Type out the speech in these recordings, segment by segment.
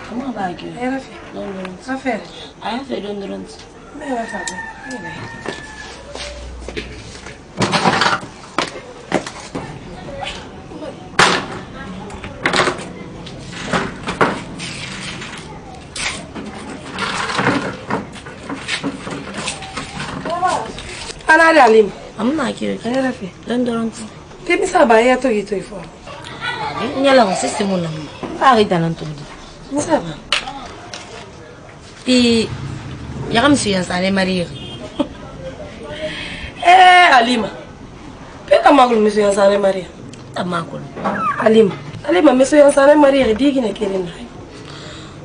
Comment va tu? Ça fait. Ah, fait don. Mais ouais, ça va. Ana Dalim. Amma ki. Ana fait. Don. Te mi sa ba ya to gitu ifo. Nyala ko sisi mo lang. Pakita lang todo. Ça va. Puis, il y a comme si on s'en est marié. Alima. Peka magul monsieur s'en est marié. Ta makul. Alima monsieur s'en est marié digi na kelina.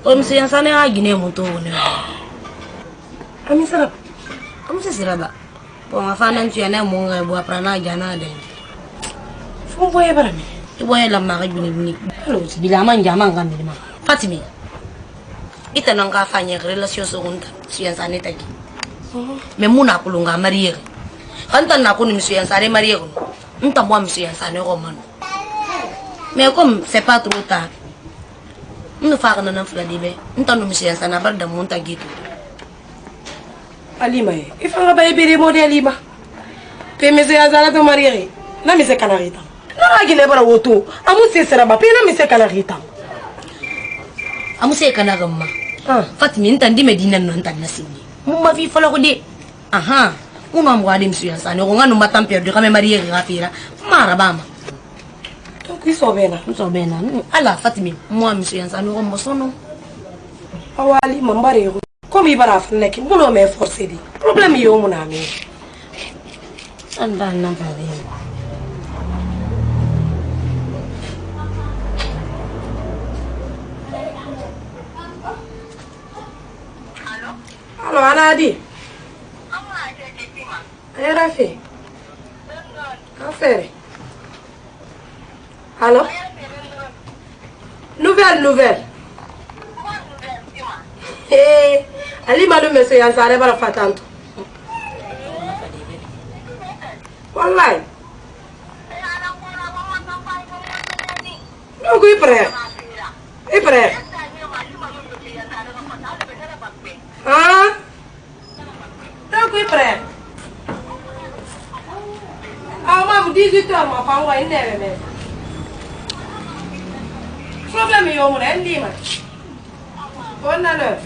O monsieur s'en est à Guinée moto ne. Ami sara. Comme c'est siraba. Pour ma femme tu en as mon bois prana jana de. Fon boye barami. Tu vois la mari bini. Alors, si bilama njama ngambi ma. Fatimi. Ita nanga fanya relation seconda si en s'en est aquí. Mais mon akulunga marié. Quand on a connu monsieur en s'en est marié. Nta moi monsieur en s'en est roman. Mais comme c'est pas trop tard. Nous faisons un fla dibe. Nta no monsieur en s'en a bar da monta gitu. Alima ifanga baye bere mode Alima. Pe monsieur azala to marié. Na monsieur kanarita. Na agile bara woto. Amu se sera ba pe na monsieur kanarita. Amu se kanarama. Fatimi ntandi medina no ntandi sini. Mumma vi fala ko de. Aha. Uma mwadi monsieur en s'en est ngano matampe de kame marié rafira. Mara bama. Donc ils sont bien. Ala Fatimi, moi monsieur en s'en est mosono. Awali mambare ko. Comme il va faire neki, mon homme est forcé di. Problème yo mon ami. Anda nan pa de. Allô, Anadi. Rafi. Affaire. Allô? Nouvelle. Ali malu monsieur yansare bara fatanto. Wallahi. No go ipre. Ah? No go ipre. Ah, ma 18 heures ma fa wa inere me. Problème yo mo ndi ma. Bonne heure.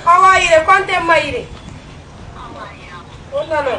How are you? Quanto mais? Olha.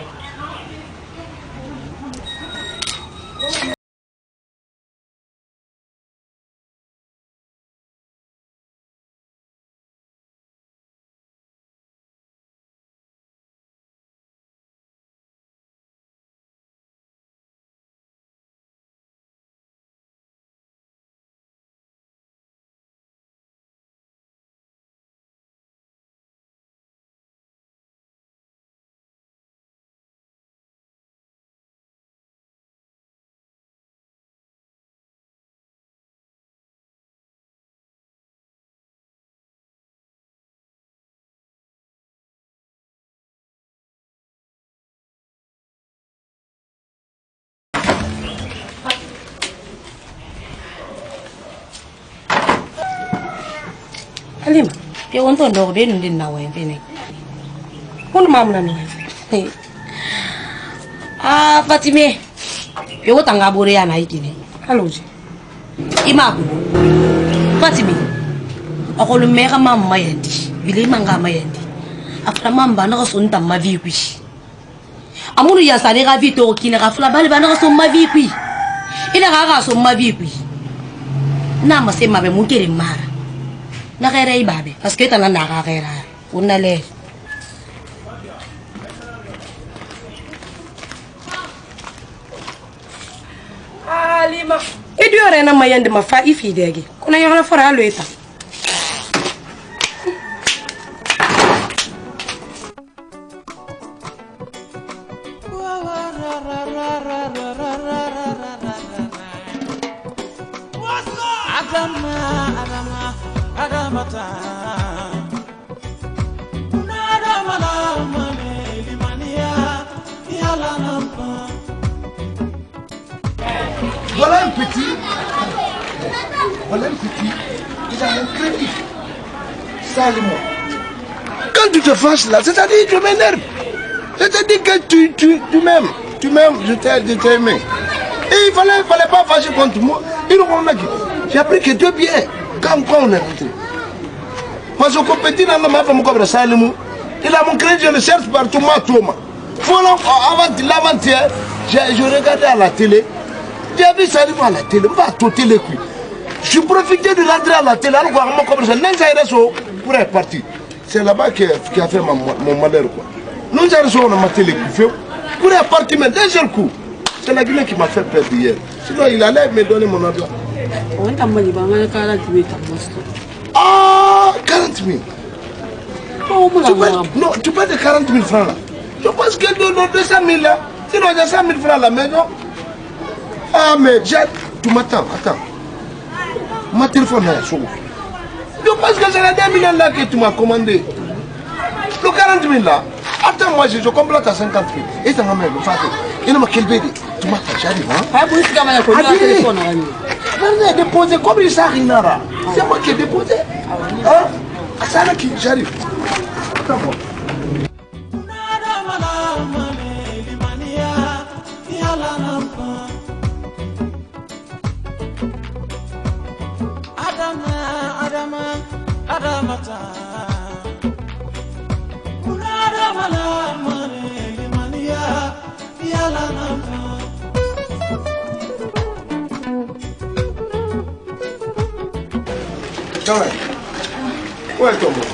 Alima, Pe wonto ndo be ndin na wen fene. kono mamna ni. Ah, Fatime. Pe wotanga bore ya na ikini. Aloji. Imaku. Fatime. Akolo meka mama yendi. Bile manga mayandi. After mamba na ko sunta mavikwi. Amono ya sane ga vite o kine ga fula bale bana ga so mavi kwi. Ina ga so mavi kwi. Na ma se mabe mo kere mara. Na ga re ibabe parce que tana na ga ra. Ona le. Alima. Edu ore na mayande mafa ifi dege. Kuna yana fara alo eta. Voilà un petit. Voilà un petit. Il a un crédit. Salement. Quand tu te fâches là, c'est-à-dire que tu m'énerves. C'est-à-dire que tu m'aimes. Tu m'aimes, je t'ai aimé. Et il fallait pas fâcher contre moi. J'ai appris que Dieu bien. Quand on est rentré. Parce que petit n'a pas fait mon cobra Salement. Il a mon crédit, je le cherche partout, moi. Voilà, l'avant-hier, je regardais à la télé. J'ai vu ça à la télé, on va tout les couilles. Je profitais de l'entrée à la télé, alors que comme ça, pour être parti. C'est là-bas qui a fait mon malheur. Nous avons ma télé pour être parti, mais d'un seul coup. C'est la Guinée qui m'a fait perdre hier. Sinon, il allait me donner mon argent. Ah, 40 000. Non, tu parles de 40 000 francs là. Je pense que de 200 000 là, sinon j'ai 100 000 francs à la maison. Ah, mais tu m'attends, attends. Ma téléphone est chaud. Je pense que c'est la 2 millions là que tu m'as commandé. Le 40 000 là. Attends, moi je complète à 50 000. Et t'en as même, il m'a quel bébé. Tu m'attends, j'arrive. Hein? Je vais déposer comme il s'arrêtera. C'est moi qui ai déposé. Hein? Ça là qui j'arrive. Attends, moi. Où est ton maman?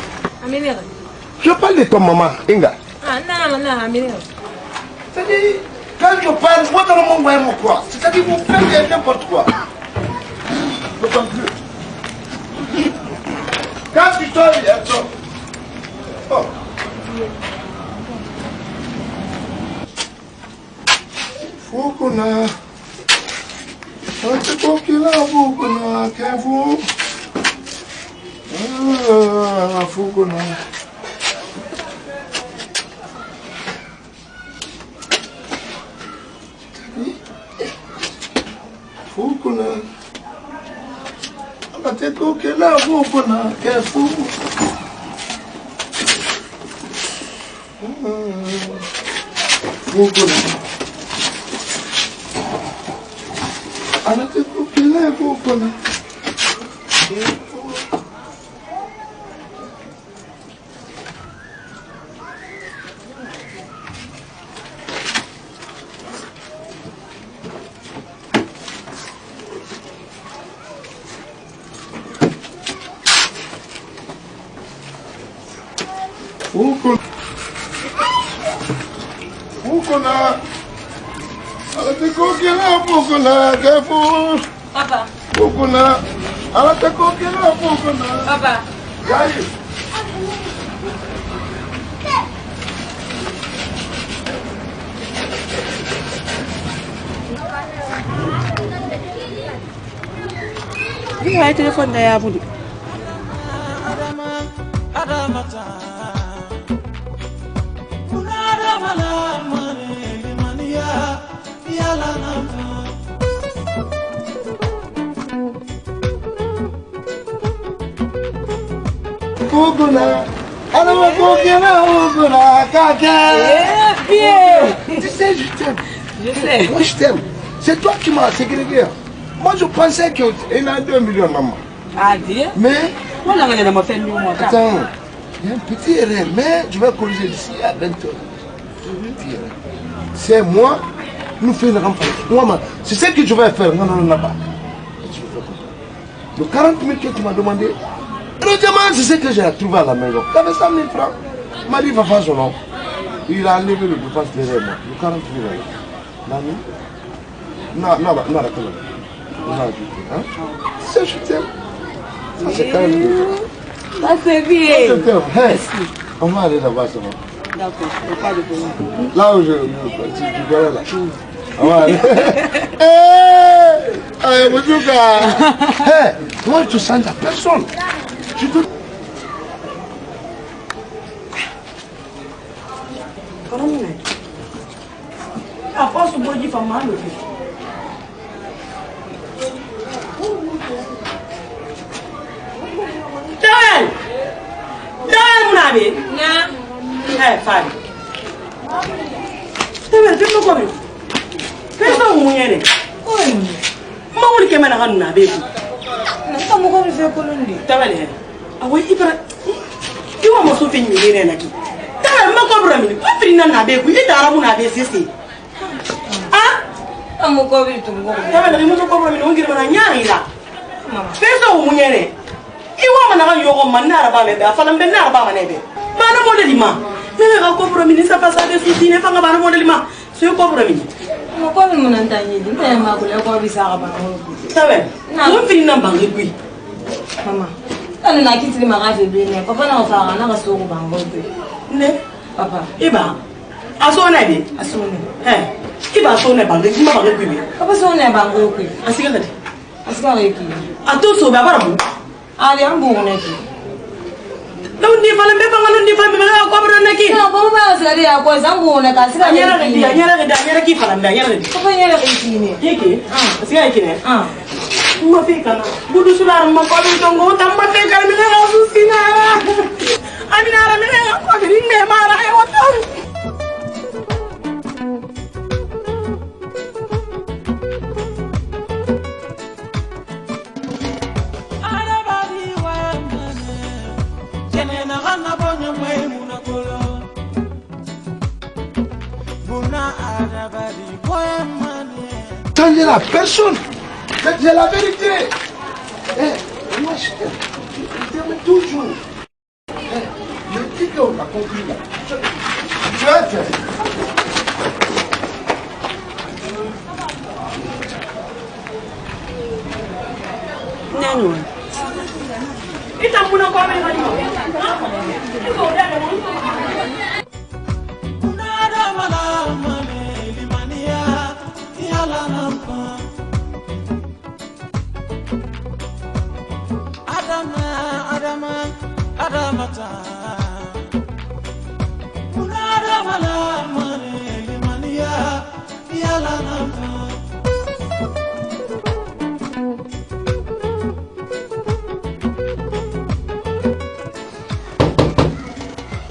Amélie. Je parle de ton maman, Inga. Ah, non, Amélie. C'est-à-dire, quand je parle, moi dans le monde, moi quoi? C'est-à-dire, vous faites n'importe quoi. Je ne comprends plus. Quand tu sors, elle sort. Oh. Faut qu'on a. C'est pour qu'il a beaucoup de qu'un fou. Faut qu'on a. Faut qu'on a. C'est pour qu'il a beaucoup de qu'un fou. Faut qu'on a. Arrêtez de couper là, vous connaissez. Papa. Papa. Ini hai telepon dah ya budi. Uguna, alors Uguna, tu sais, je t'aime. Je sais. Moi, je t'aime. C'est toi qui m'as ségrégé. Moi, je pensais qu'il a 2 millions, maman. Ah, dis. Mais, Moi, là, je m'a fait mieux, moi. attends, il y a un petit erreur, mais je vais corriger d'ici à 20 heures. Petit erreur. c'est moi, nous faisons une campagne. Moi, c'est ce que je vais faire. Non, pas. Le 40 000 que tu m'as demandé, le diamant, c'est ce que j'ai trouvé à la maison. Tu avais 100 000 francs. Il m'a dit, va faire son nom. Il a enlevé le dépense derrière moi. Le 40 000 Non, c'est je t'aime. Ça, c'est quand même. Ça, c'est bien. On va aller là-bas, ça va. D'accord, il n'y a pas de problème. Là où tu connais là. On va aller. Moi, tu sens à personne. Je te... Après, ce bois, il fait mal. Nabe. Fadi. Tebe, fais quoi même? Fais ça au moyen. Ma wuli ke mana kan nabe ku. Na ta mo ko fe ko lundi. Tabale. Awi ibra. Iwa mo so fe nyi ne na ki. Tebe ma ko bra mi. Ko fri na nabe ku. Ita arabu nabe sisi. Ah? Amo ko bi tu ngo. Tabale mo ko bra mi ngir mana nyaari la. Fais ça au moyen. Iwa mana kan yogo man na araba me be afala mbe na araba manebe. Bana modeli ma. Nene ka kopro mini sa pasa de souci ne fanga bana modeli ma. C'est kopro mini. Mo ko bi mo nan tanyi di te ma ko le ko bi sa ka bana mo. Tabe. Mo fini na bangi kui. Mama. Ana na kitiri ma ga fe bi ne. Papa na fa na ka so ko bango bi. Ne? Papa. Iba. Aso na bi. Aso ne. Iba so na bangi ma bangi kui bi. Papa so ne bango kui. Asika kati. Asika re ki. Ato so ba bara mu. Ali am bo ne ki. Lundi fala mbe fanga lundi fala mbe ko bra na ki. No, bo ma sa ri ya ko zambo ne ka sika Anyara ki fala mbe anyara ki. Papa nyara ki ni. Kiki? Asika ki ne? Ah. Ma fe kana. Budu sular ma ko bi tongo tam ma fe kana mi na susina. Amina ra mi na ko bi ne ma ra e woto. Changez la personne. C'est la vérité. Moi, je t'aime toujours. Le truc qu'on a compris là. Tu vas faire. Nani? Ita muna kwa mimi ngani? Iko ndani mwa.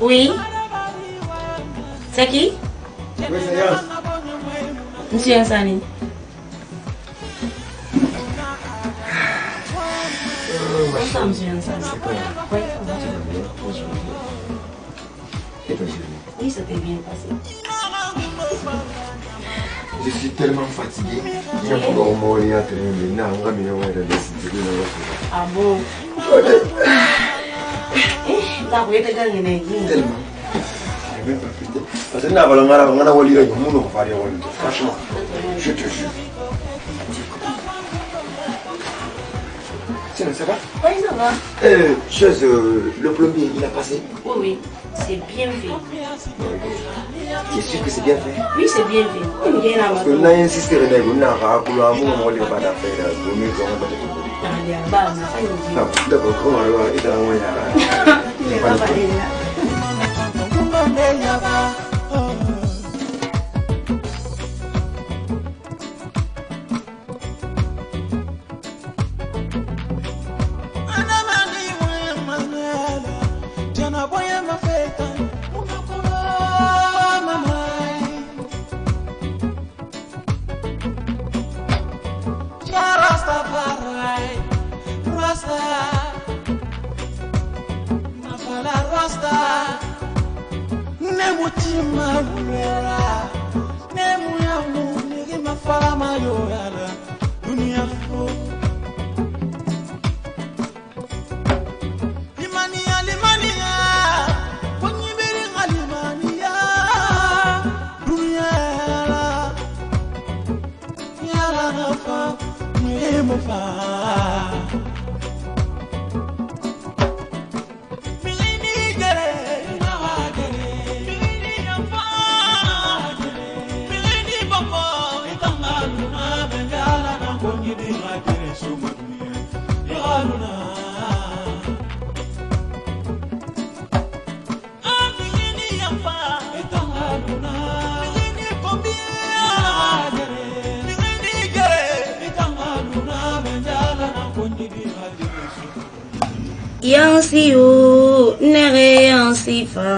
Oui. C'est qui? Oui, c'est Yas. Monsieur Yassani. Bonsoir, monsieur Yassani. Oui, oui, ça s'était bien passé. Je suis tellement fatigué. Je vais encore mourir à terminer. Ah bon? T'as oublié de gagner. Tellement. Parce que là, on a volé le monde, on va faire franchement. Je te jure. Tiens, ça va? Oui, ça va. Chose, le plombier, il a passé? Oui, oui, c'est bien fait. Tu es sûr que c'est bien fait? Oui, c'est bien fait. Parce que là, il insiste que les gens n'ont pas d'affaires. D'accord, comment on va faire? Yansiyo nere yansifa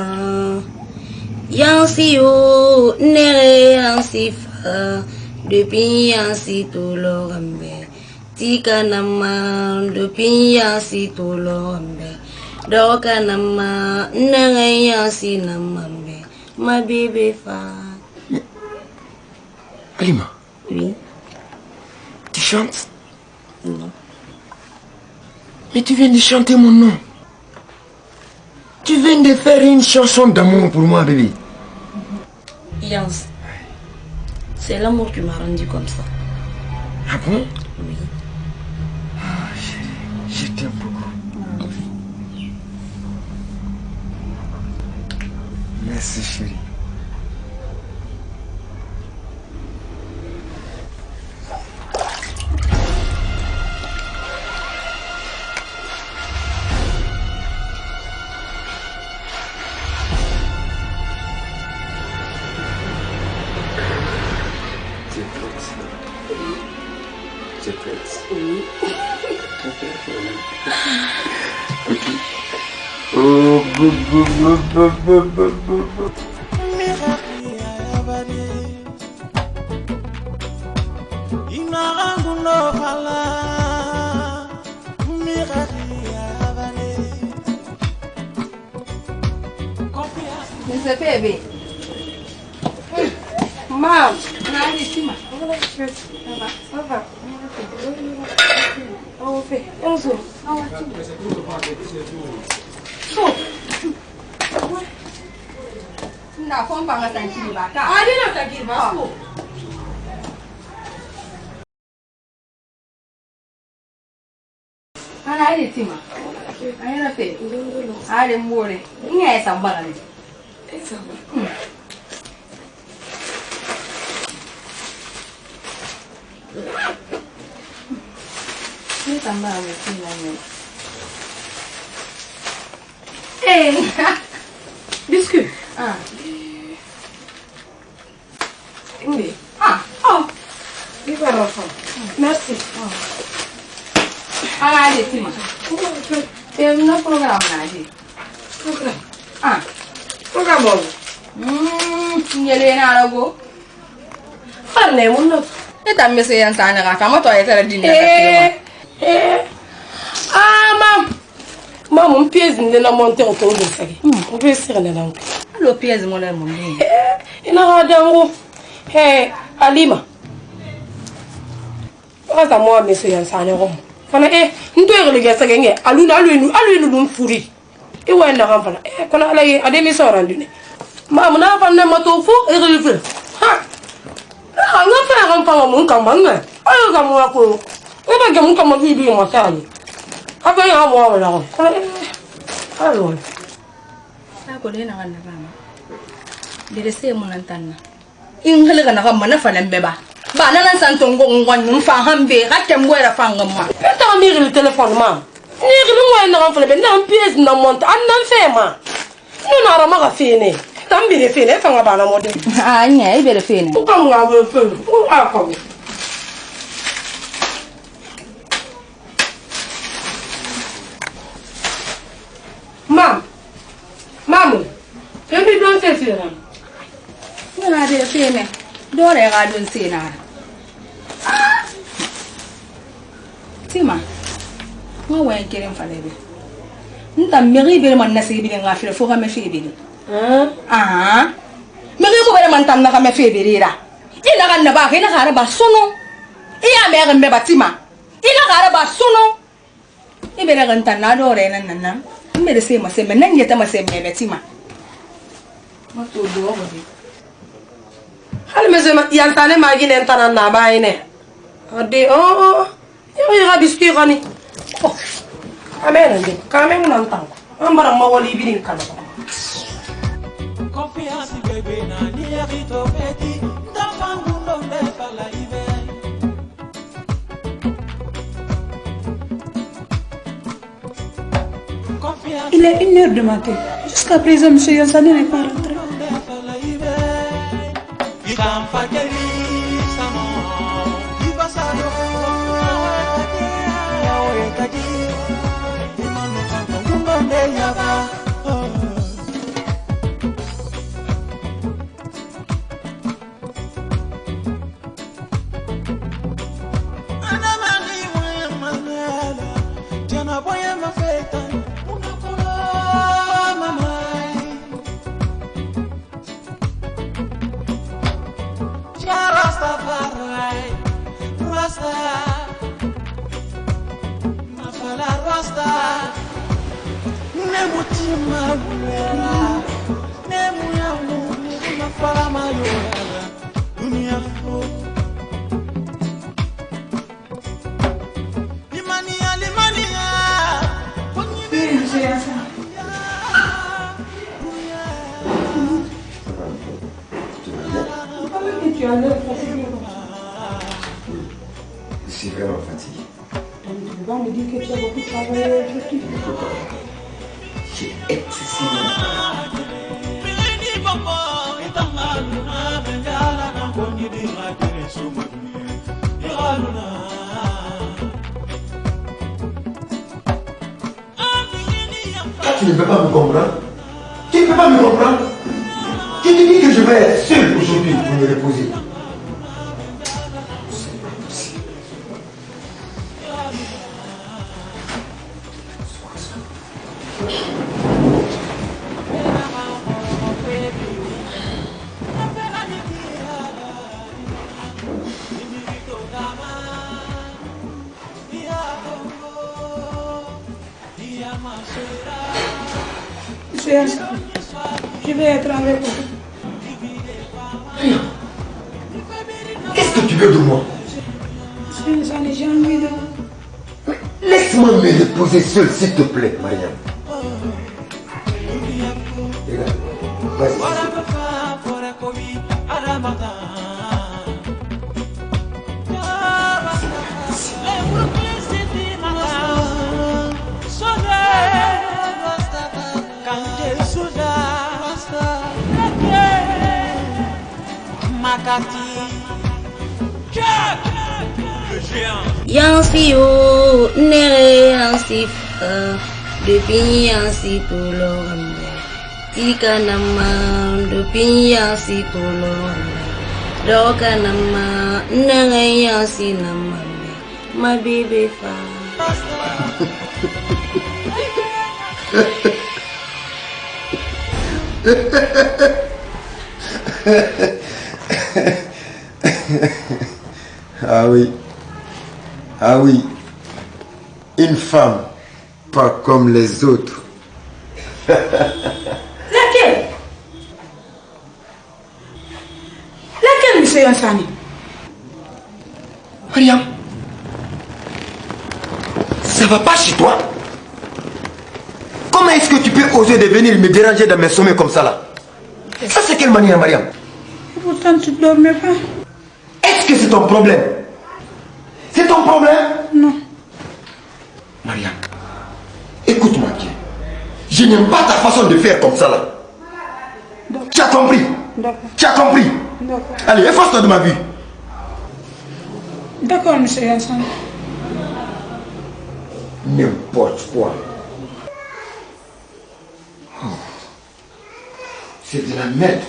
Yansiyo nere yansifa Depuis yansi tolorambe Tika nama depuis yansi tolorambe Doka nama nere yansi namambe Ma bébé fa. Alima. Oui. Tu chantes? Non. Mais tu viens de chanter mon nom. Tu viens de faire une chanson d'amour pour moi, bébé. Yans, c'est l'amour qui m'a rendu comme ça. Ah bon? Oui. Ah, chérie, je t'aime beaucoup. Merci, chérie. Oui. Oh, Mr. Baby. Mom. Hey, Biscuit. Oui. Oh. Merci. Programme. Farne mun no. ita mese yan sana ka kama to ya tara dinna Mam, mon pièce n'a monté autour de ça. On peut se rendre donc. lo pièce mo le mo ndi Ina radango. Alima. Asa mo monsieur yan sana ko. Fana nto yele ga sagenge alunu dum furi. E wa na kan fana. Kono ala ye ademi so randune. Mam na fa na mato fu e relife. Ha. Nga fa kan fa mo kan manga. Ayo ga mo ko. O ba ga mo kan mo bi mo sali. Apa yang kamu mau lakukan? Halo. Aku deh nak nak kamu. Dari saya mau nantan. Ingat kan nak mana falan beba. Bana nan santong gong gong faham be. Kacem gue ra faham ma. Kita ambil telepon mam. Ni kalau mau nak falan be, nak pies nak mont, anan fema. Ni nara maga fene. Tambi fene, fanga bana mode. Ah, nya, ibe fene. Bukan ngawe fene. Aku. Mamu, ebi don se sira. Ngana de fene. Dore ga don sena. Tima. Ngawen keren falebe. Nta meri be man nasibi nga fere fo ga me febe. Meri mo be man tan na ga me febe ra. Ina kan na ba ke na ga ba sono. iya me rembe batima ila gara ba sono ibe na ganta na do re nan me de se ma se me nan yeta ma se me batima ma to do ko di hal me se yantane ma gi nen tanan na ba ine ade oh yo ga biski gani oh amena ndi kamen nan tan ambara ma wali bidin kala confiance bébé na ni rito feti ndafangu ndombe fala ibe Il est 1h du matin. Jusqu'à présent, M. Yansani n'est pas rentré. Je suis vraiment fatigué. Tu vas me dire que tu as beaucoup travaillé aujourd'hui. J'ai excessivement travaillé. Tu ne peux pas me comprendre. Tu ne peux pas me comprendre. Tu te dis que je vais être seul aujourd'hui pour me reposer. Monsieur Yansani, je vais être avec vous. Qu'est-ce que tu veux de moi? Monsieur Yansani, j'ai envie de... Laisse-moi me reposer seul, s'il te plaît, Mariam. Regarde, vas-y. Yansi o nere yansi fa depuis yansi pour l'homme tika nama depuis yansi pour l'homme doka nama nere yansi nama ma bébé fa Ah oui. Ah oui. Une femme, pas comme les autres. Laquelle? Laquelle, monsieur Yansani? Mariam, ça va pas chez toi? Comment est-ce que tu peux oser de venir me déranger dans mes sommets comme ça là? Ça c'est quelle manière, Mariam? Et pourtant, tu ne dormais pas. Est-ce que c'est ton problème? C'est ton problème? Non. Mariam, écoute-moi bien. Je n'aime pas ta façon de faire comme ça là. Tu as compris? D'accord. Tu as compris? D'accord. Allez, efface-toi de ma vue. D'accord, monsieur Yansani. N'importe quoi. Oh. C'est de la merde.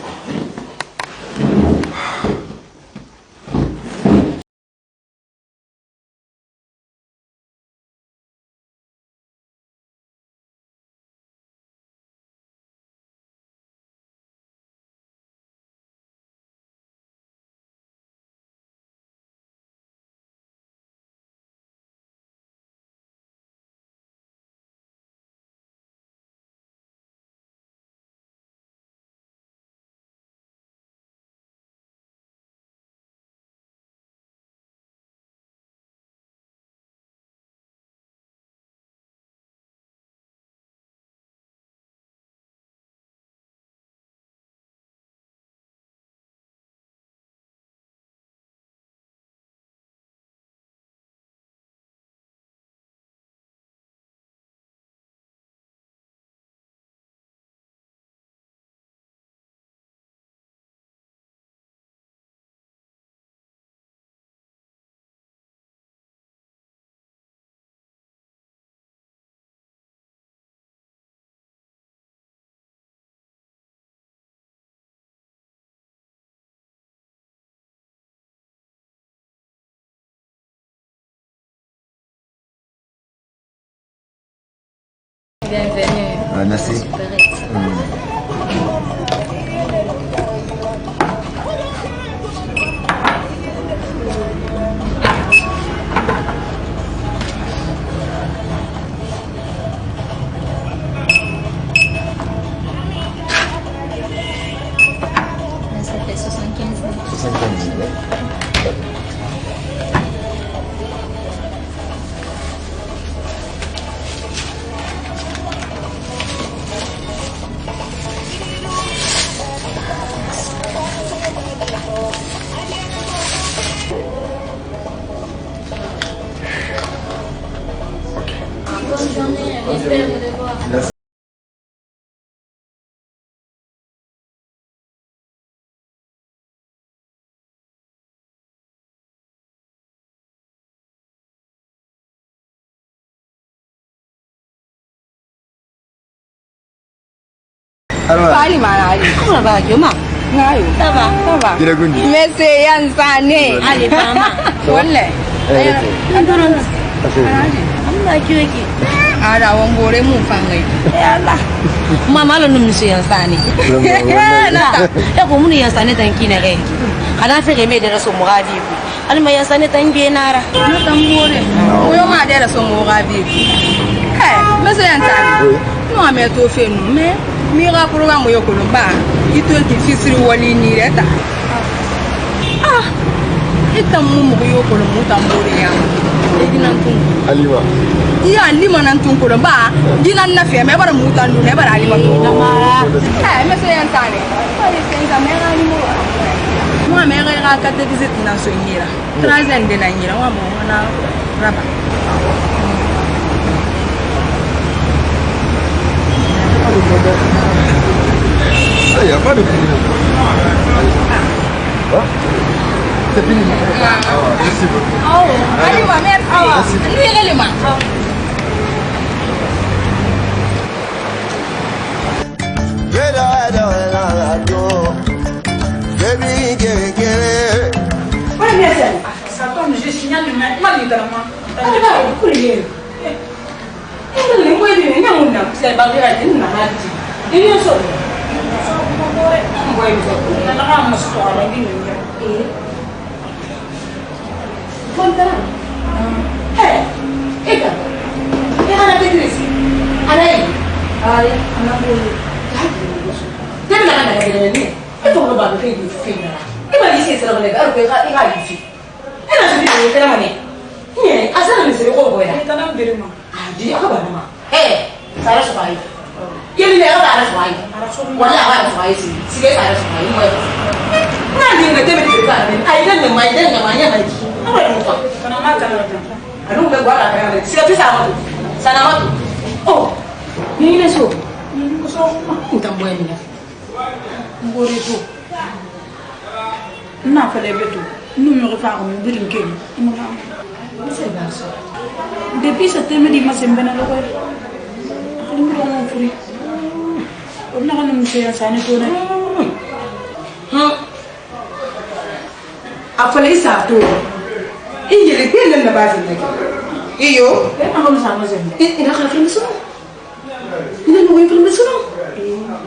Bienvenue. Ah, merci. Ça fait 75 000. 75 000. Bonne journée, j'espère vous revoir. Merci. Alors, Fali mana ali. Comment va, Joma? Ngayo. Ça va? Ça va. Dira Gundi. Mese yansane. Allez, maman. Walle. Andorona. Amna kiweki. Ada wongore mu fangai. Yalla. Mama lo numsi yansani. Ya ko mun yansani tankina kai. Ana fe ke me da so mu gadi ku. Ani ma yansani tan be nara. Na tambore. Oyo ma dera so mo gabi. Mese yansane. Oui. No ame to fe nu me. Mi ga program yo ko ba. Ito ki fisiri wali ni reta. Ita mu yo ko mu tambore ya. Dinan tun. Alima. Iya alima nan tun ko ba. Dinan na fe me bara mu tan ne bara alima to. Mara. Mese yansane. Ai senza me ga ni mo. Mo me ga ka te visit na so nyira. Trazen de na nyira wa mo na raba. Il n'y a pas de problème. C'est fini. Merci beaucoup. Oh, alima merci. Ni alima. Oh, ni so. Ntambueni. Ngore to. Na fele beto. Nu mi refa ko birin ken. C'est bien ça. Depuis ce thème di ma sembena lo ko. Akali mo mo furi. On na kan mo ya sane to na. afale isa to injele pele na basi ndake iyo Na ko sa mo sembe. ina khala film suno ina no film suno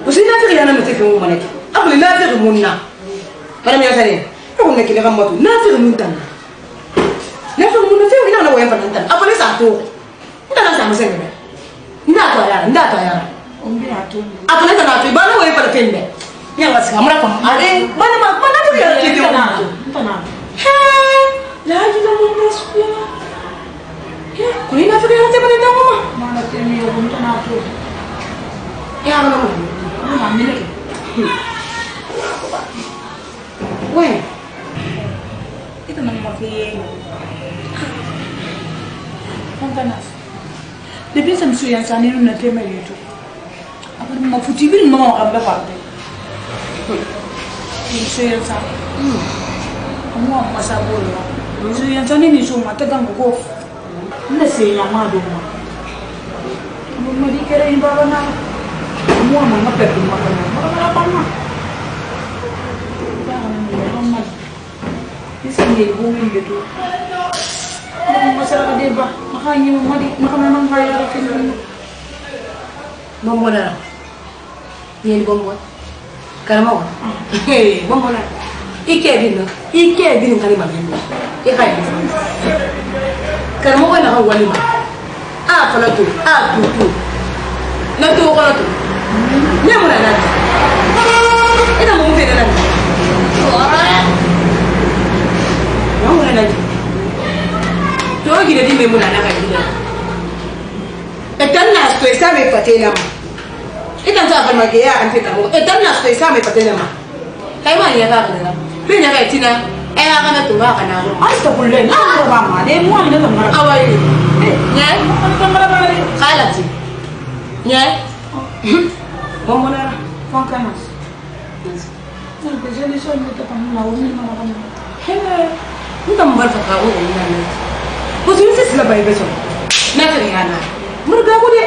usina fi yana mate fi mu manake abuli na fi munna para mi asare ko ne kile gamatu na fi mun tan na fi mun fi ina na wayan fa tan afale isa to ina na sa mo sembe nda to yara Ombi ato. afale ta na fi bana wayan fa tembe yanga sika mura ko are mana to yara kidi Ntana. la ina mo mesua ko ina fi yana te bana da mama Mana temi yo ntana to. ya na mo Na mine. we Ita na mo fi. Ntana. Depuis ça me souvient ça n'est une thème et tout. Après ma foutu ville non on va pas. Il souvient ça. Moi moi ça bolo. Il souvient ça ni so mata gango go. Na se ya ma do ma. Mo di kere in baba na. Mo ma pe ko ma kana. Ma pa ma. Ya na ma. Isi ni go mi gitu. Masalah dia bah, makanya mama di makanya memang kaya lagi ni. Bombona. Ni bombona. Karama wa. Bombona. Ike din kali ma ben. Ike din. Karama wa na ha wali ma. Fala tu. Tu. Na tu ko na tu. Ne mo na na. Ina mo fe na na. Wa mo na na. To gire di me mo na na ka gire. Etan na sto esa me patena ma. Ita ta falma ke ya an fita mu idan na so isa mai fatena ma kai ma ya ga ga bin ya ga tina ai ga na to ga kana mu ai ta kulle na ba ma dai mu an da mara awai ne ta mara ba ne kala ji ne bon mona fon kana na ko je ni so ni ta pa na woni ma ba na he ndam bar fa ka o ni na ne ko sun sai sila bai ba so na ta yana murga ko de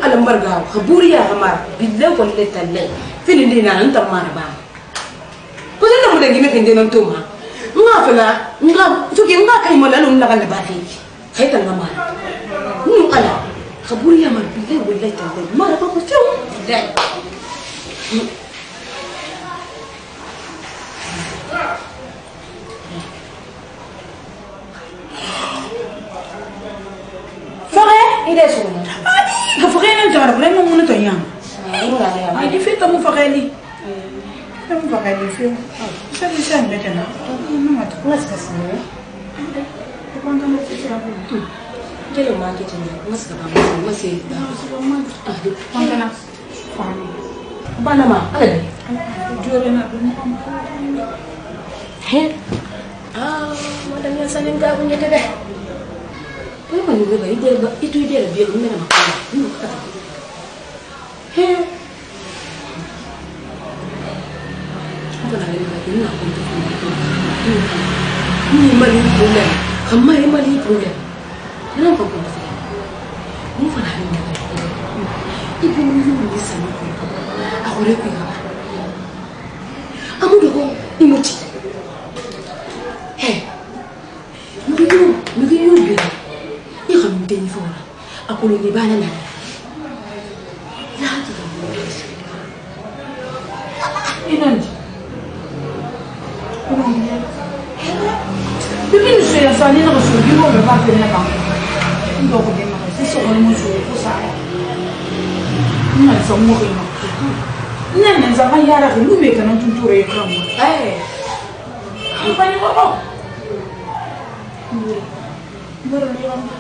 alam barga khaburiya hamar billahi wallahi tallahi fini dina nan tamma ba ko den mo dengi me kende non tuma nga fala nga tuki nga kay mo lalum la kan ba fi khayta nga mar ala khaburiya mar billahi wallahi tallahi mar ba ko fiu dai ide sunu ga fakena jar vraiment mun to yam ay di fita mu fakeli mu fakeli fi sa di sa mbete na no mat mas kasne to kwanga mo tsira bu jelo market ni mas ka ba mas e da kwanga na fami bana ma ala jore na he madam ya sanin ga bunye de Why man you ide ba itu ide biar mina makan. He. Apa nak lagi ni aku tu. Ni mali problem. Kamai mali problem. Kenapa kau tak? Ni fana ni. Ibu ni sana. Aku lepas apa? Amu dogo imuti. He. Mungkin you biar. Ikan benfora, aku lagi bana na. Lagi inan. Bibi ni saya sani na so bi mo be ba te na ba. Ndo ko de ma se so ko mo so ko sa. Ina so mo ko ma. Ina men za ban yara ko lume kana tunture ikram. Apa ni mo? Baru ni orang.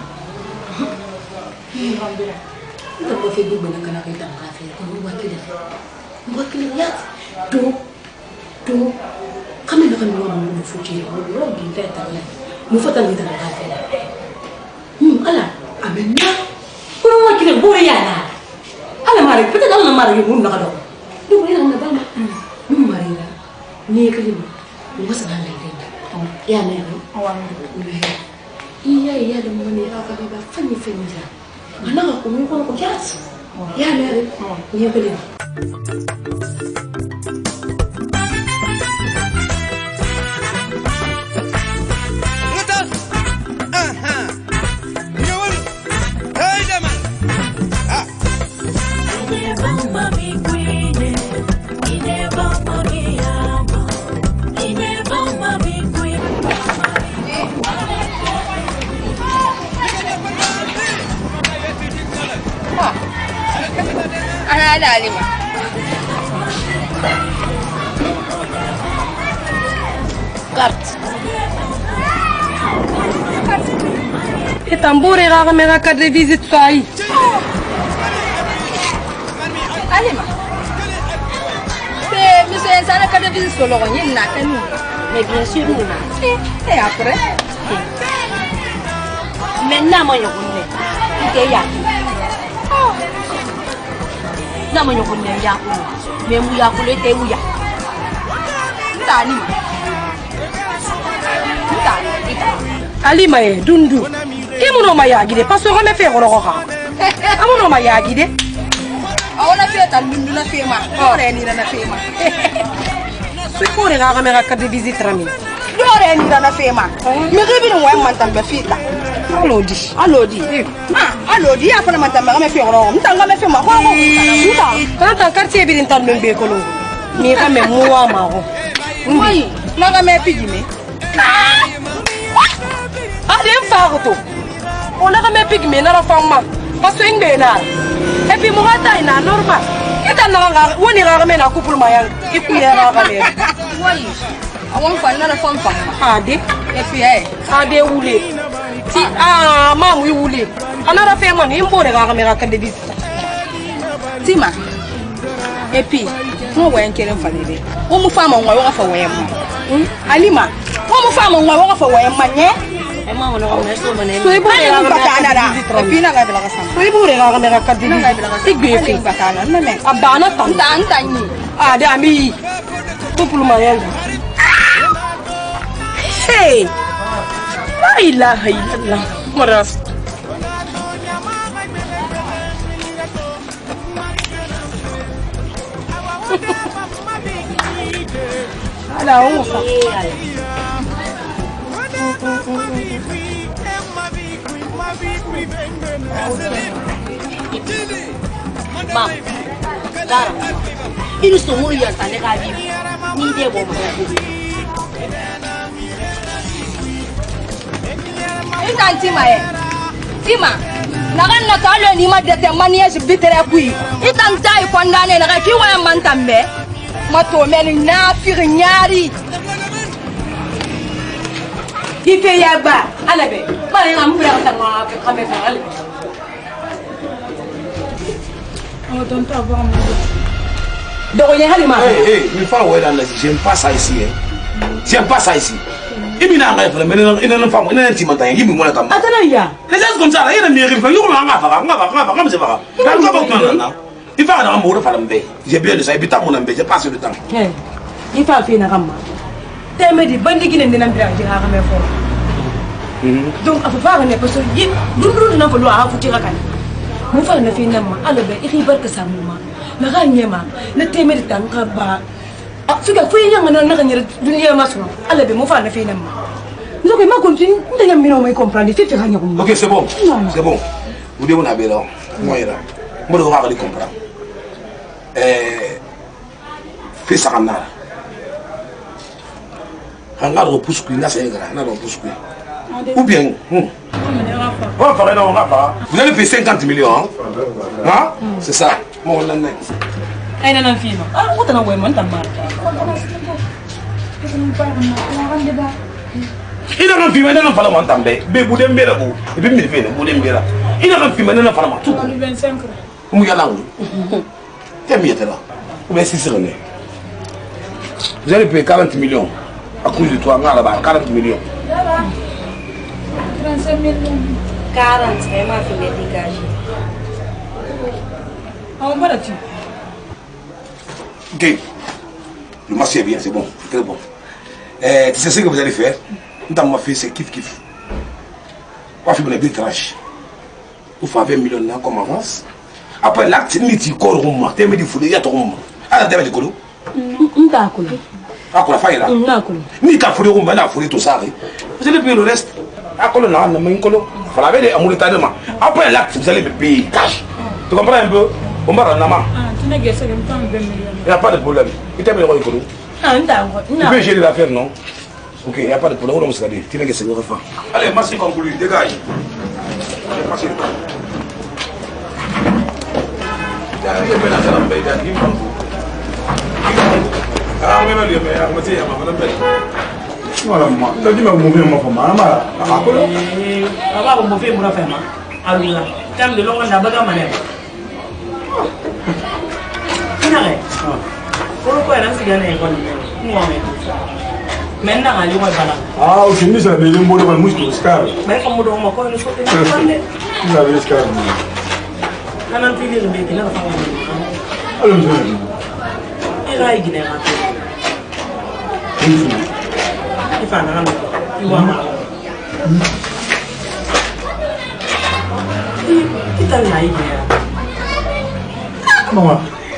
Kita mau fikir benar kena kita kafe, kau buat lihat, tuh, kami nak buat mau fikir, mau kita tanya, mau foto kita kafe. Ala, amena, kau mau kira boleh ya na? Ala mari, kita dah nak mari pun nak ada. Dia boleh nak apa? Mari lah, ni kelima, mau senang lagi. Ya ni, awam. Iya, dengan ni apa dia fani je. Mana aku mau kau kias? Ya ni, ni apa dia? Ada Alima. Carte. Tambore raga mera carte de visite sai. Alima. Monsieur Insana carte de visite solo on yina tenu. Mais bien sûr, nous. Et après? Maintenant, moi, je connais. Il y a. Nama nyoko ni ya ko me mu ya ko le te mu ya Tani. Alima e dundu. Imuno mayagide parce que me fe ko ka. Amuno mayagide. Awala fe tan dundu na fe ma. Ore ni na fe ma. Sukure raga mera carte de visite rami. Ore ni na fe ma. Me rebi no wa man tan be fita. Alodi. Alodi ya fana mata ma me fe ngoro. Mtanga me fe ma ko. Kana ta quartier bi ntan no be ko lo. Mi ka me muwa ma ko. Moi, naga me pigi me. Ale fa ko to. Ona ka me pigi me na ra fa ma. Paso ingbe na. E puis mo gata ina normal. Ita na woni ga me na couple ma yang. Iku ya ga me. Moi. Awon fa na fa fa. Ade. E puis ade wule. Ti mamu i wule. Anara fe man imbo de ga me ga kande bi. Tima. E puis mo wa en kere fa lebe. O mu fa ma nwa wo fa wa yam. Alima. O mu fa ma nwa wo fa wa yam nye. E ma wona o meso bane. So ibu de ga bakana da. E puis na ga bela ga sam. So ibu de ga me ga kande bi. Igbe fi bakana na me. Abana tan ni. Ade ami. Couple ma yang. Hey. La ilaha illallah. Maras. Ada onsa. Mam. Dara. Ini semua yang tanda kali. Ni dia bawa Ina Tima. Nagan na talo ni ma de temania je bitere kui. Itan tai kondane na ki wa mantambe. Mato meli na firi nyari. Ife yagba alabe. Bale ngam bura ka ma ka me fa alabe. Oh tonton avoir mon. Donc il y a Halima. Mais pas ouais dans la j'aime pas ça ici. J'aime pas ça ici. Ibina nga fa mais ina femme ina timanta ngi mi mona kam. Atana ya. Les gens comme ça là, il y a des gens qui nga comme ça va. Nga ba ko na. Il va dans mo fa lambe. J'ai bien de ça, il ta mon lambe, j'ai passé le temps. Il fa fi na kamma. Temedi bandi gine ndina mbira ji ha me fo. Donc afa fa ne parce que dundu na fa lo ha futi kan. Mu fa na fi na ma alabe ikhi barka samu ma. Na ga nyema na temedi tan ka ba. Fika fuyi yang na ga nyere duniya masu alabe mu fa na fi na ma. Donc ma continue ndanya mino mai comprendre fi ka nyako. OK, c'est bon. C'est bon. Vous devez na bela. Moi là. Moi je vais comprendre. Fais ça comme ça. On va repousser que c'est grave, on va repousser. Ou bien on va faire non, on va pas. Vous allez payer 50 millions. Hein? C'est ça. Moi on en est. Aina nan fima. Mo tana way man tamar. Ina kan filmer na fala man tambe. Be bu dem bela bu. E be mi fe bu dem bela. Ina kan filmer na fala ma tout. 25. Mu ya langu. T'es mieux là. Ou bien 6 années. Vous allez payer 40 millions. À cause de toi, là-bas, 40 millions. 35 millions. 40, c'est ma fille dégagée. On va là-dessus. Ok. Le marché est bien, c'est bon, c'est très bon. Tu sais ce que vous allez faire? Dans ma fille, c'est kiff kiff. On va faire des tranches. Vous faites 20 millions comme avance. Après l'acte, tu dis corps roumain, tu me dis fouler, il y a ton roumain. Ah, tu me dis quoi? Ah, quoi la faille là? Ni ta fouler roumain, la fouler tout ça. Vous allez payer le reste. Ah, quoi le nom, mais quoi? Faut la payer amour de après l'acte, vous allez me payer cash. Tu comprends un peu? On va rendre la main. Tu n'as que ça, il n'y a pas de problème. Il t'a mis le roi. Tu peux gérer l'affaire, non? Ok, il n'y a pas de problème. On va se garder. Tu n'as que ça, allez, merci conclu. Dégage. Merci. Voilà, moi. Tu as dit que je vais me ah, ok, nous avons des mots de la mouche de Scar. Mais comme on m'a connu, Vous avez Scar. أنا في لي البيت لا فاهم. ألو زين. إيه رايك ده؟ كيف أنا عم يوام. كيف أنا رايك ده؟ ماما.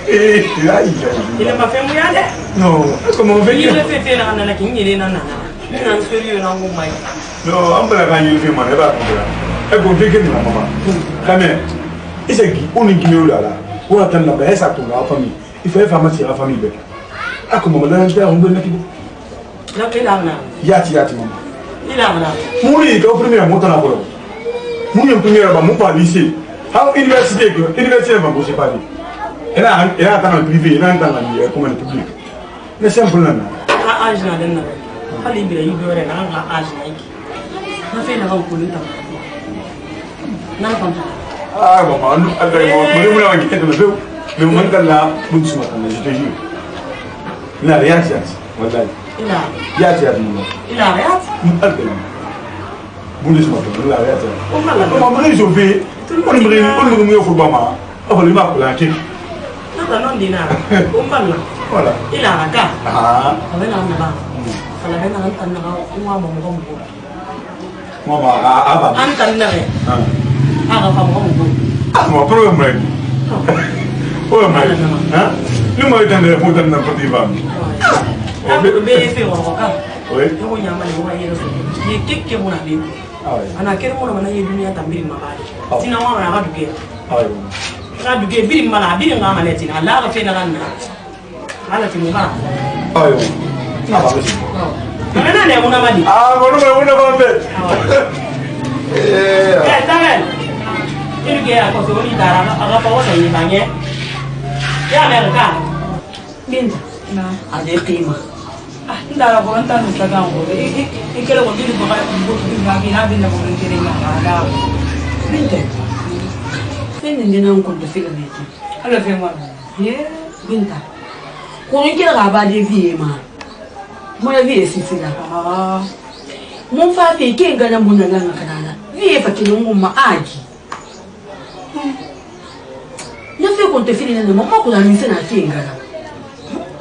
إيه رايك. إذا ما فهموا يا ده. No. Comment on fait? Il le fait faire أنا لكن يلي أنا. أنا سوري أنا مو ماي. Non, on peut la gagner le film, on est pas comme ça. Et pour dire que nous, maman, quand même, et c'est qui, on est qui nous là, on attend la baisse à ton famille. Il faut faire masser la famille. Ah, comment on a un père, on donne l'équipe. Yati, maman. Il a un Mouni, il est au premier montant à Polo. Mouni, au premier, mon pas lycée. À l'université, l'université va bosser pas. Elle a un privé, elle a un comme un public. Mais c'est un problème. Ah, je n'ai pas de libéré, il doit être un âge. Je fais la rencontre. Ah, maman, le moment de la bourse, je te jure. Il n'a rien fait. Il a rien. Il a rien. Bourse, il a rien. On m'a pris au fait. On me met au football. On va lui marquer la clé. Non, dina. Voilà. Il a un gars. Ah. On va là-bas. On va là-bas. On va Maman, ah, ah, mon problème. Oh, mais, hein? Nous m'avons donné le mot de notre petit femme. Oui. Mon frère fait qu'il gagne mon langue canada. Vie est fatigué, mon m'a agi. Il a fait qu'on te file le moment qu'on a mis ça à qui gana.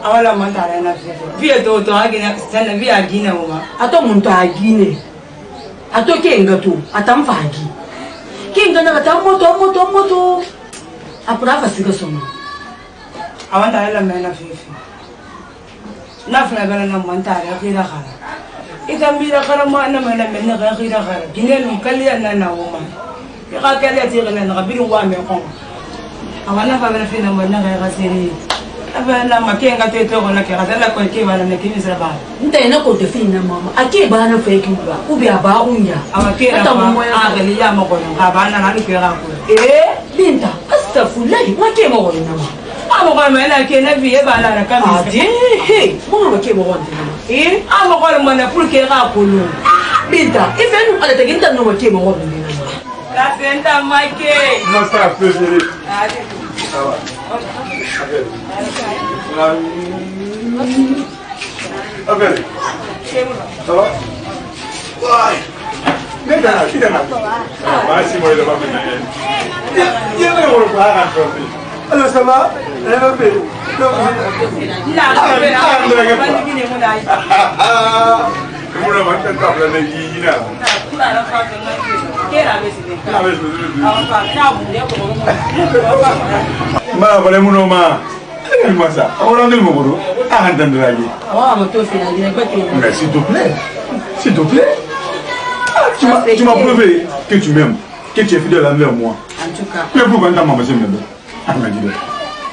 Awala mantara na fifi. Vie to agina sana vie agina uma. Ato mon to agine. Ato kenga tu, atam fagi. Kenga na atam moto. Apura fasiga sono. Awanta ela mena fifi. Na fina bela na mantara kira khala. Ita mira kara ma na mena mena kira khala. Ginen kali na uma. Ya kali atira na kabiru wa me ko. Awana fa bela fina mena kira siri. Abana makenga teto na kira dala ko ke bana ne kimi saba. Nta ina ko te fina mama. Ake bana fa ki ba. Ubi aba unya. Awake na ma agali ya mo ko na bana na ni kira ko. Linda, astaghfirullah, ma ke mo wona ma. Amo ko mena ke na vie bana na kami. Hey, mo ke mo wona ma. Amo ko mo na pour que ra ko lu. Linda, even ala te ginta no ke mo wona ma. La senta make. Non, ça peut se ça va. Ok. Ça va? Ouais. Merci, moi, je vais pas. Alors, ça va? Elle va bien. Mais s'il te plaît, s'il te plaît, tu m'as prouvé que tu m'aimes, que tu es fidèle envers moi. En tout cas, mais pourquoi ta maman m'aime?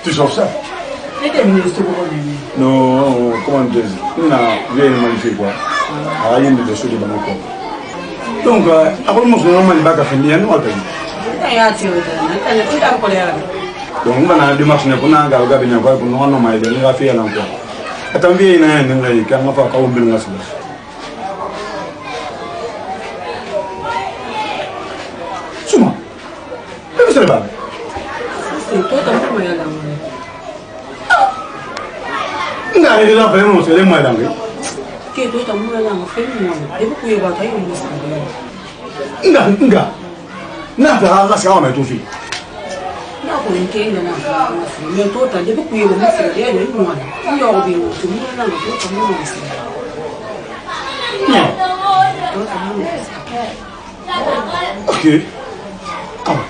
Tu sauves ça? Non, comment dire? On a bien magnifique quoi. Rien de choses dans mon corps. Donc, après mon frère, on m'a dit que c'est bien, nous, donc, on a démarché pour nous regarder bien quoi, pour nous en nommer, nous va faire l'emploi. Attends, viens, il y a un endroit qui a pas encore oublié la chose. Souma, qu'est-ce que c'est là? c'est toi qui as fait la Non, il est là, vraiment, c'est les moyens d'enlever. que toi tu as fait la et vous pouvez voir qu'il y a Non, non, non, c'est quand même tout fait. na ko nke na me to ta de ku yego na sere ya ni mwana yo bi no tu na na to ta mo na sere Non. to ta mo na sere Ok. Ah.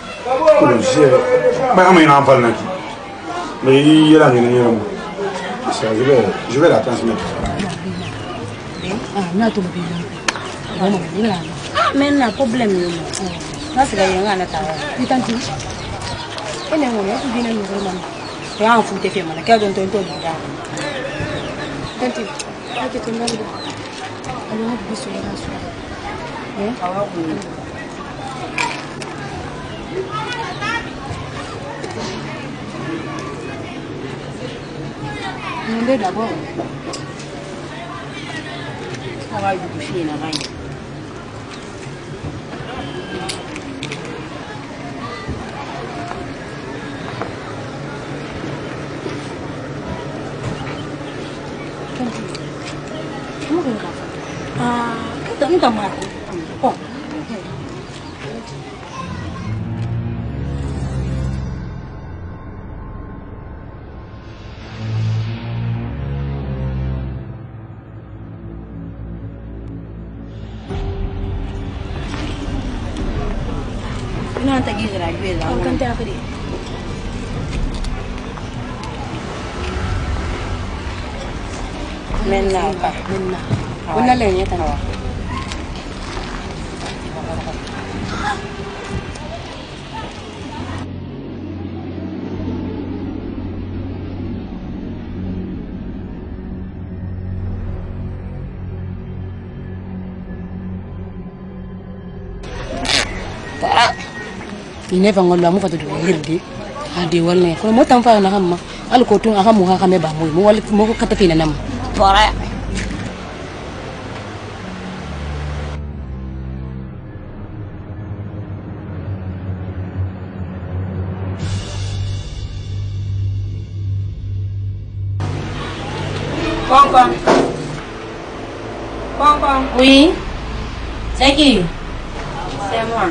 Comment c'est? Bah, on en parle là. Mais il y a rien à dire. Je vais la transmettre. ah na to bi Men na problem yo. Nasi ga yenga na tawa. Itanti. Ene ngone ku dina ni ngoma. Ya fu te fe mana ka don to da. Itanti. Ake tembali. Alo bisu ya rasu. Awa ku. Nende d'abord. Awa du ku fi na bani. Kita mati. Oh. Ina ta gira gbela. Kan ta akiri. Menna ka. Menna. Wala lang ya tan. Ine fa ngolwa mu fa to ngirdi ade walne ko mo tam fa na hamma al ko tun aha mu ha kame ba mo wal mo ko kata fina nam tora Kong. Oui. C'est qui? C'est moi.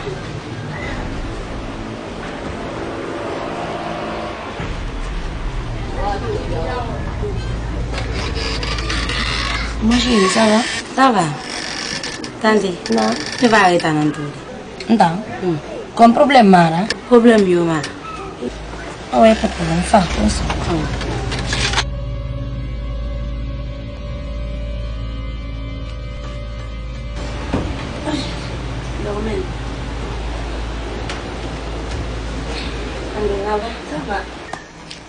Moi, chérie, ça va? Ça va. Tante, non, tu vas arrêter en tout. Non. Comme problème, Mara? Problème, yo, Mara. Ah ouais, pas de problème. Enfin, on s'en fout. Ça va.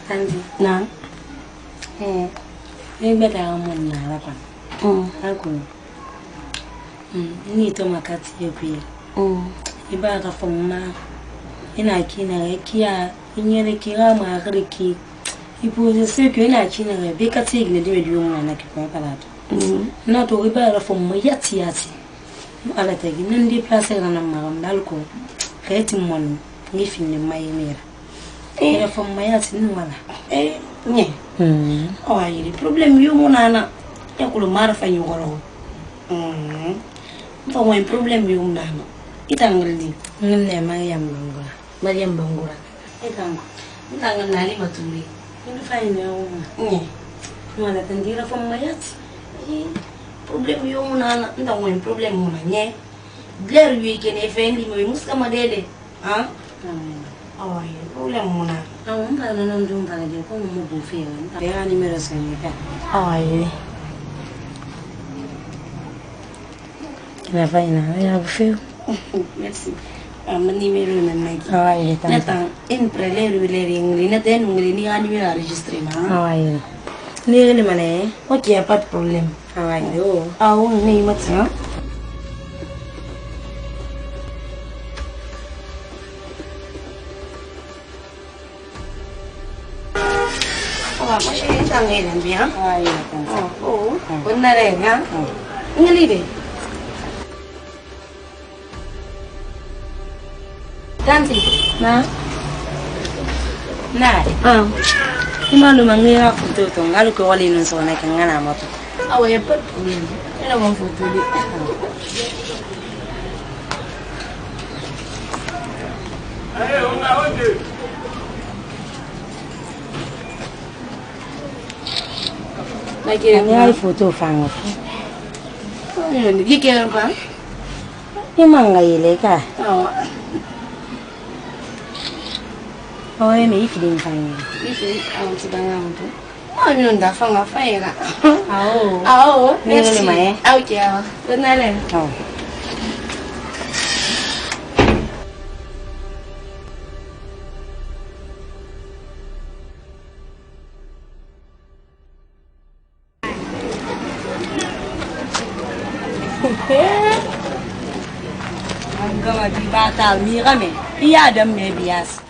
Tante, non. Ni beta mun na rapa. Ako. Ni to makati yo pia. Iba ka fomma. Ina kina kiya inyere kira ma gariki. Ipo se que ina kina be ka ti gile de biyo mun na ki ko palata. Na to iba ka fomma yati. Ala ta gi nan di place na magam dal ko. Kayati mon ni finne mai mera. Ina fomma yati ni wala. Nye. Oh, il problème yo monana. Ya ko mara fa ñu goro. Fa moy problème yo monana. Itangal di. Ngam ne Mariam Bangura. Itangal. Itangal nali maturi. Ñu fay ne yo. Nye. Wala tandira fa mayat. Problème yo monana. Nda moy problème monana nye. Blair yu kene fe ndi moy muska madede. Ah? Oh, il problème monana. Non, on va non dire comment on peut faire. Faire un numéro 5. Ah oui. La vaina, il a fait. Merci. Un numéro maintenant. Ah oui, attends. Une prélève les ringles, n'a pas ni un numéro enregistré. Ah oui. Ni le mané. OK, pas de problème. Ah oui. Ah oui, ni maintenant. Moi, je suis bien. Oh, bonne année, hein? Une idée. Tante, na? Ima lu mangira foto to ngalu ko wali nun so na kangana moto. Awe pat. Ina mo foto di. Hey, on Lagi ni foto fang. Ni kira apa? Ni mangai leka. Oh, ini feeling fang. Ini sedang apa? Oh, ni unda fang apa ya? Ni mana? Au kia. Benar le. An gama bi ba ta mi game iya dan me biya su.